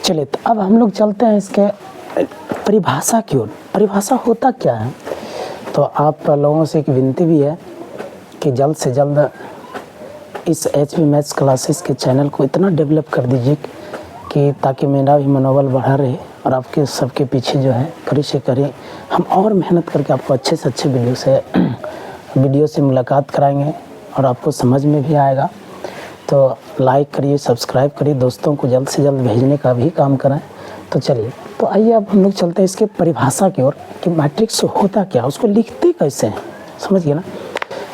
चलिए तो अब हम लोग चलते हैं इसके परिभाषा की ओर। परिभाषा होता क्या है, तो आप लोगों से एक विनती भी है कि जल्द से जल्द इस HB मैथ्स क्लासेस के चैनल को इतना डेवलप कर दीजिए कि ताकि मेरा भी मनोबल बढ़ा रहे और आपके सबके पीछे जो है कड़ी से करें हम और मेहनत करके आपको अच्छे से अच्छे वीडियो से मुलाकात कराएंगे और आपको समझ में भी आएगा। तो लाइक करिए, सब्सक्राइब करिए, दोस्तों को जल्द से जल्द भेजने का भी काम करें। तो चलिए, तो आइए अब हम लोग चलते हैं इसके परिभाषा की ओर कि मैट्रिक्स होता क्या, उसको लिखते कैसे हैं, समझ गए ना।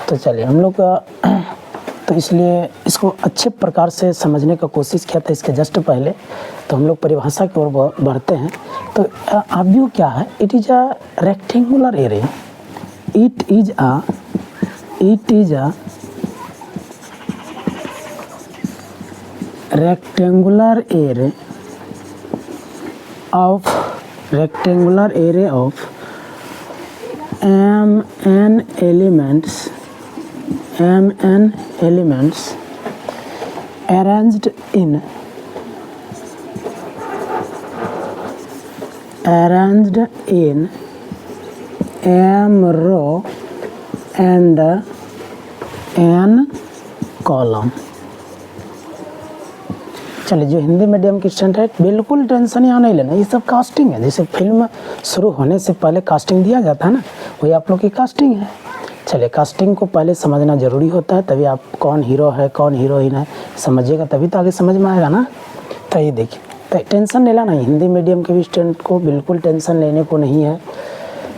तो चलिए हम लोग तो इसलिए इसको अच्छे प्रकार से समझने का कोशिश किया था इसके जस्ट पहले। तो हम लोग परिभाषा की ओर बढ़ते हैं। तो आव्यूह क्या है, it is a rectangular array, it is a rectangular array of mn elements arranged in m row and n column। चलिए, जो हिंदी मीडियम की स्टूडेंट है बिल्कुल टेंशन यहाँ नहीं लेना, ये सब कास्टिंग है। जैसे फिल्म शुरू होने से पहले कास्टिंग दिया जाता है ना, वही आप लोग की कास्टिंग है। चलिए, कास्टिंग को पहले समझना ज़रूरी होता है, तभी आप कौन हीरो है कौन हीरोइन है समझिएगा, तभी तो आगे समझ में आएगा ना। तो ये देखिए, तो टेंशन नहीं लेना, हिंदी मीडियम के भी स्टूडेंट को बिल्कुल टेंशन लेने को नहीं है।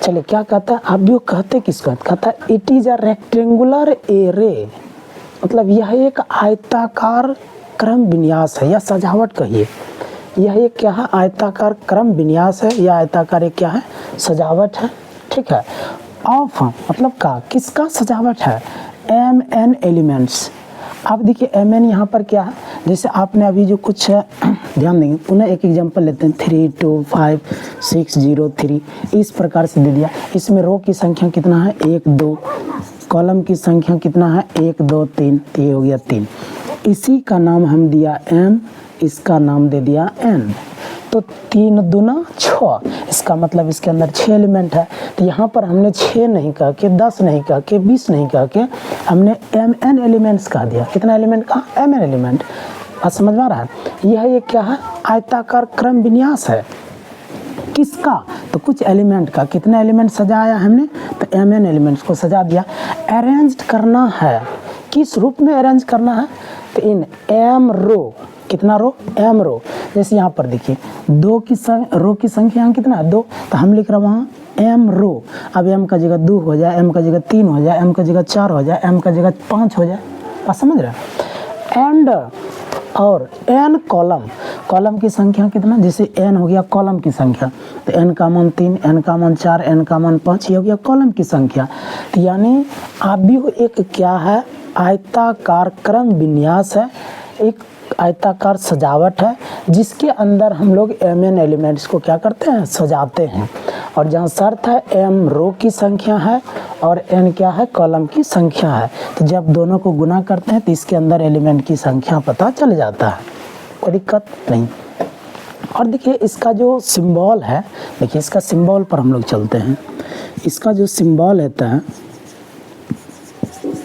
चलिए, क्या कहता है आव्यूह, कहते किसको, कहता है it is a rectangular array, मतलब यह एक आयताकार क्रम विन्यास है या सजावट कहिए। यह एक क्या है, आयताकार क्रम विन्यास है या आयताकार एक क्या है, सजावट है। ठीक है, ऑफ मतलब का, किसका सजावट है, mn एलिमेंट्स। आप देखिए mn यहाँ पर क्या है, जैसे आपने अभी जो कुछ ध्यान देंगे, पुनः एक एग्जांपल लेते हैं 3 2 5 6 0 3, इस प्रकार से दे दिया। इसमें रो की संख्या कितना है, 1 2, कॉलम की संख्या कितना है, 1 2 3, तो ये हो गया 3। इसी का नाम हम दिया m, इसका नाम दे दिया n। तो 3 दूना 6, इसका मतलब इसके अंदर 6 एलिमेंट है। तो यहाँ पर हमने 6 नहीं कह के, 10 नहीं कह के, 20 नहीं कह के हमने mn एलिमेंट्स कह दिया। कितना एलिमेंट कहा, mn एलिमेंट। बात समझ में आ रहा है। यह एक क्या है, आयताकार क्रम विन्यास है। किसका, तो कुछ एलिमेंट का। कितना एलिमेंट सजाया हमने, तो mn एलिमेंट्स को सजा दिया। अरेंज करना है, किस रूप में अरेंज करना है, तो इन m रो, कितना रो, m रो। जैसे यहाँ पर देखिए रो की संख्या यहाँ कितना है, 2, तो हम लिख रहे हैं वहाँ m रो। अब m का जगह 2 हो जाए, m का जगह 3 हो जाए, m का जगह 4 हो जाए, m का जगह 5 हो जाए। आप समझ रहे हैं। एंड और n कॉलम की संख्या कितना, जैसे n हो गया कॉलम की संख्या, तो n का मान 3, n का मान 4, n का मान 5, ये हो गया कॉलम की संख्या। तो यानी आव्यूह एक क्या है, आयताकार क्रम विन्यास है, एक आयताकार सजावट है, जिसके अंदर हम लोग mn एलिमेंट्स को क्या करते हैं, सजाते हैं। और जहाँ शर्त है m रो की संख्या है और n क्या है, कॉलम की संख्या है। तो जब दोनों को गुना करते हैं तो इसके अंदर एलिमेंट की संख्या पता चल जाता है, कोई दिक्कत नहीं। और देखिए इसका जो सिंबल है, देखिए इसका सिंबल पर हम लोग चलते हैं। इसका जो सिंबल रहता है,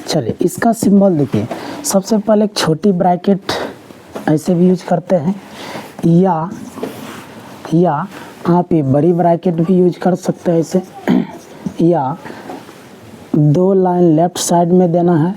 चलिए इसका सिंबल देखिए, सबसे पहले एक छोटी ब्रैकेट ऐसे भी यूज करते हैं, या आप ये बड़ी ब्रैकेट भी यूज कर सकते हैं ऐसे, या 2 लाइन लेफ्ट साइड में देना है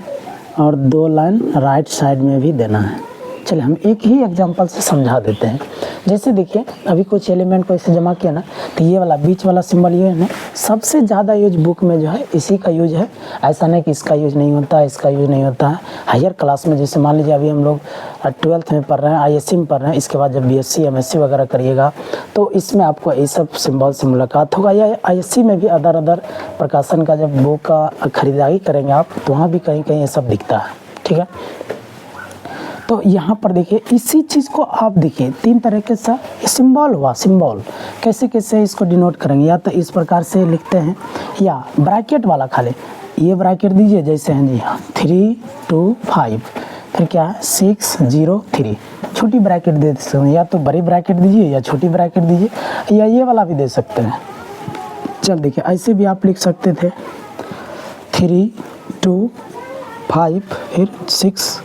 और 2 लाइन राइट साइड में भी देना है। चलिए हम एक ही एग्जांपल से समझा देते हैं। जैसे देखिए अभी कुछ एलिमेंट को ऐसे जमा किया ना, तो ये वाला बीच वाला सिंबल ये है, सबसे ज़्यादा यूज बुक में जो है इसी का यूज है। ऐसा नहीं कि इसका यूज नहीं होता है, इसका यूज नहीं होता है। हायर क्लास में जैसे मान लीजिए अभी हम लोग 12th में पढ़ रहे हैं, ISC में पढ़ रहे हैं, इसके बाद जब BSc MSc वगैरह करिएगा तो इसमें आपको ये सब सिंबल से मुलाकात होगा। या ISC में भी अदर प्रकाशन का जब बुक का खरीदारी करेंगे आप, तो वहाँ भी कहीं कहीं ये सब दिखता है। ठीक है, तो यहाँ पर देखिए इसी चीज़ को आप देखिए 3 तरीके से सिंबल हुआ। सिंबल कैसे कैसे इसको डिनोट करेंगे, या तो इस प्रकार से लिखते हैं, या ब्रैकेट वाला खाली ये ब्रैकेट दीजिए जैसे हैं जी, 3 2 5, फिर क्या है 6 0 3, छोटी ब्रैकेट दे सकते हैं, या तो बड़ी ब्रैकेट दीजिए या छोटी ब्रैकेट दीजिए, या ये वाला भी दे सकते हैं। चल देखिए, ऐसे भी आप लिख सकते थे 3 2 5 फिर 6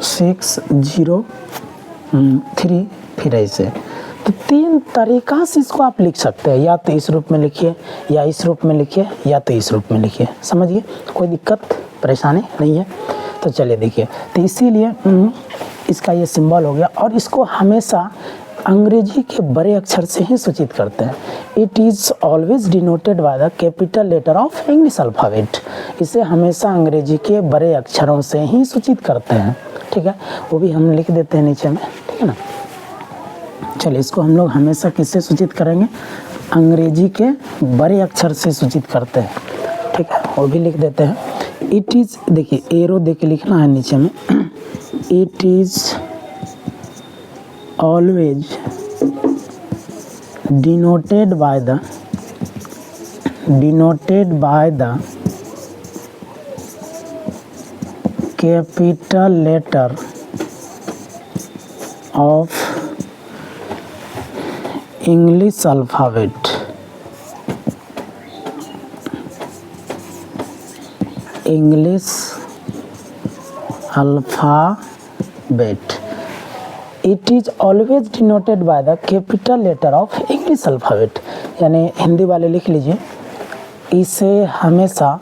6 0 3 फिर ऐसे। तो 3 तरीक़ा से इसको आप लिख सकते हैं, या तो इस रूप में लिखिए, या इस रूप में लिखिए, या तो इस रूप में लिखिए। समझिए, कोई दिक्कत परेशानी नहीं है। तो चलिए देखिए, तो इसीलिए इसका ये सिंबल हो गया, और इसको हमेशा अंग्रेजी के बड़े अक्षर से ही सूचित करते हैं। It is always denoted by the capital letter of English alphabet. इसे हमेशा अंग्रेजी के बड़े अक्षरों से ही सूचित करते हैं, ठीक है। वो भी हम लिख देते हैं नीचे में, ठीक है ना। चलिए, इसको हम लोग हमेशा किससे सूचित करेंगे? अंग्रेजी के बड़े अक्षर से सूचित करते हैं, ठीक है। वो भी लिख देते हैं। इट इज़, देखिए एरो दे के लिखना है नीचे में। It is always denoted by the capital letter of English alphabet. English alphabet. It is always denoted by the capital letter of English alphabet. यानी हिंदी वाले लिख लीजिए, इसे हमेशा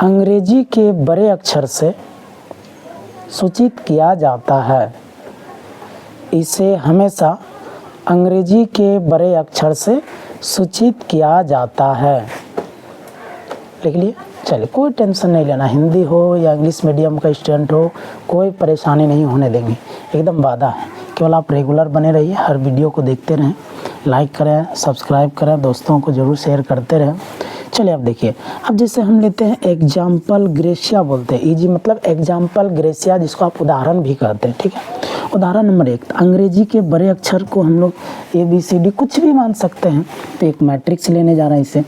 अंग्रेजी के बड़े अक्षर से सूचित किया जाता है। इसे हमेशा अंग्रेजी के बड़े अक्षर से सूचित किया जाता है। लिख लिए। चलिए, कोई टेंशन नहीं लेना, हिंदी हो या इंग्लिश मीडियम का स्टूडेंट हो, कोई परेशानी नहीं होने देंगे, एकदम वादा है। केवल आप रेगुलर बने रहिए, हर वीडियो को देखते रहें, लाइक करें, सब्सक्राइब करें, दोस्तों को ज़रूर शेयर करते रहें। चलिए अब देखिए, अब जैसे हम लेते हैं एग्जाम्पल ग्रेसिया बोलते हैं। ईजी मतलब एग्जाम्पल ग्रेसिया, जिसको आप उदाहरण भी कहते हैं, ठीक है। उदाहरण नंबर 1, अंग्रेजी के बड़े अक्षर को हम लोग ABCD कुछ भी मान सकते हैं। तो एक मैट्रिक्स लेने जा रहे हैं, इसे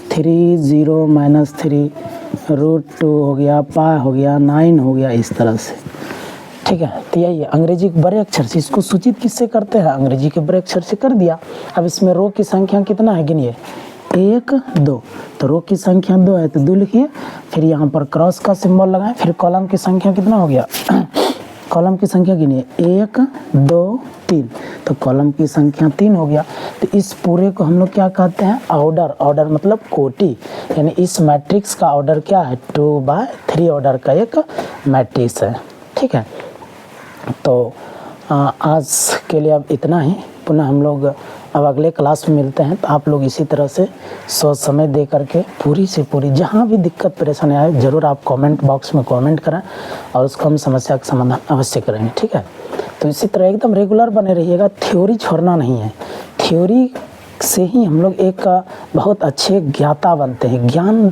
3 0 -3 √2 हो गया, पाई हो गया, 9 हो गया, इस तरह से, ठीक है। तो यही है अंग्रेजी के बड़े अक्षर से। इसको सूचित किससे करते हैं? अंग्रेजी के बड़े अक्षर से कर दिया। अब इसमें रो की संख्या कितना है, गिनिए, 1 2। तो रो की संख्या 2 है तो 2 लिखिए, फिर यहाँ पर क्रॉस का सिंबल लगाएं, फिर कॉलम की संख्या कितना हो गया कॉलम की संख्या गिनिए, 1 2 3। तो कॉलम की संख्या 3 हो गया। तो इस पूरे को हम लोग क्या कहते हैं? ऑर्डर। ऑर्डर मतलब कोटि, यानी इस मैट्रिक्स का ऑर्डर क्या है? 2/3 ऑर्डर का एक मैट्रिक्स है, ठीक है। तो आज के लिए अब इतना ही। पुनः हम लोग अब अगले क्लास में मिलते हैं। तो आप लोग इसी तरह से सोच समय दे करके पूरी से पूरी जहाँ भी दिक्कत परेशानी आए, ज़रूर आप कमेंट बॉक्स में कमेंट करें, और उसको हम समस्या का समाधान अवश्य करेंगे, ठीक है। तो इसी तरह एकदम रेगुलर बने रहिएगा, थ्योरी छोड़ना नहीं है। थ्योरी से ही हम लोग एक बहुत अच्छे ज्ञाता बनते हैं, ज्ञान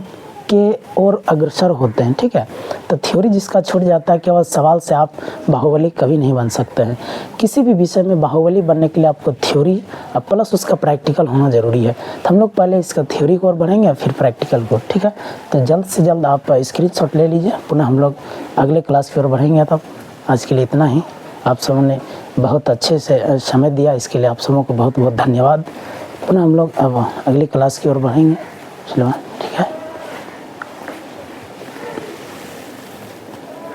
के और अग्रसर होते हैं, ठीक है। तो थ्योरी जिसका छूट जाता है, केवल सवाल से आप बाहुबली कभी नहीं बन सकते हैं। किसी भी विषय में बाहुबली बनने के लिए आपको थ्योरी प्लस उसका प्रैक्टिकल होना ज़रूरी है। तो हम लोग पहले इसका थ्योरी को और बढ़ेंगे, फिर प्रैक्टिकल को, ठीक है। तो जल्द से जल्द आप स्क्रीनशॉट ले लीजिए। पुनः हम लोग अगले क्लास की ओर बढ़ेंगे। तब आज के लिए इतना ही। आप सबों ने बहुत अच्छे से समय दिया, इसके लिए आप सबों को बहुत बहुत धन्यवाद। पुनः हम लोग अब अगली क्लास की ओर बढ़ेंगे। चलो।